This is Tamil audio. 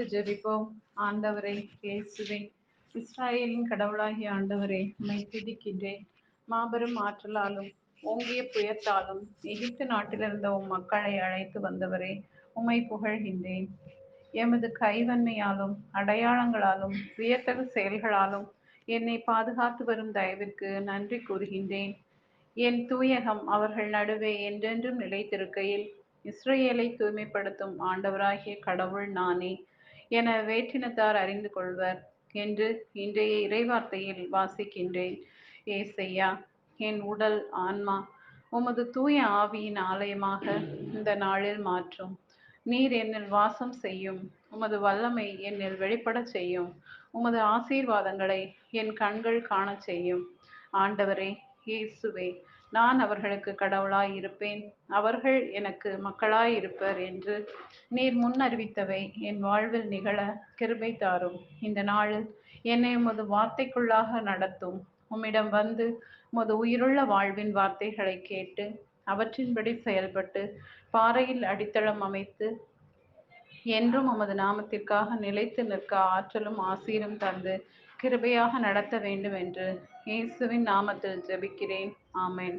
இணைந்து ஜெபிப்போம். ஆண்டவரே இயேசுவே, இஸ்ராயேலின் கடவுளாகிய ஆண்டவரே, உம்மை துதிக்கின்றேன். மாபெரும் ஆற்றலாலும் ஓங்கிய புயத்தாலும் எகிப்து நாட்டிலிருந்த உம் மக்களை அழைத்து வந்தவரே, உம்மை புகழ்கின்றேன். எமது கைவன்மையாலும் அடையாளங்களாலும் வியத்தகு செயல்களாலும் என்னை பாதுகாத்து வரும் தயவிற்கு நன்றி கூறுகின்றேன். என் தூயகம் அவர்கள் நடுவே என்றென்றும் நிலைத்திருக்கையில், இஸ்ரேலை தூய்மைப்படுத்தும் ஆண்டவராகிய கடவுள் நானே என வேற்றினத்தார் அறிந்து கொள்வர் என்று இன்றைய இறைவார்த்தையில் வாசிக்கின்றேன். ஏசையா, என் உடல் ஆன்மா உமது தூய ஆவியின் ஆலயமாக இந்த நாளில் மாற்றும். நீர் என்னில் வாசம் செய்யும். உமது வல்லமை என்னில் வெளிப்படச் செய்யும். உமது ஆசீர்வாதங்களை என் கண்கள் காணச் செய்யும். ஆண்டவரே இயேசுவே, நான் அவர்களுக்கு கடவுளாய் இருப்பேன், அவர்கள் எனக்கு மக்களாய் இருப்பர் என்று நீர் முன்னறிவித்தவை என் வாழ்வில் நிகழ கிருபை தாரும். இந்த நாளில் என்னை உமது வார்த்தைக்குள்ளாக நடத்தும். உம்மிடம் வந்து உமது உயிருள்ள வாழ்வின் வார்த்தைகளை கேட்டு அவற்றின்படி செயல்பட்டு பாறையில் அடித்தளம் அமைத்து என்றும் உமது நாமத்திற்காக நிலைத்து நிற்க ஆற்றலும் ஆசீரும் தந்து கிருபையாக நடத்த வேண்டும் என்று இயேசுவின் நாமத்தில் ஜெபிக்கிறேன். ஆமென்.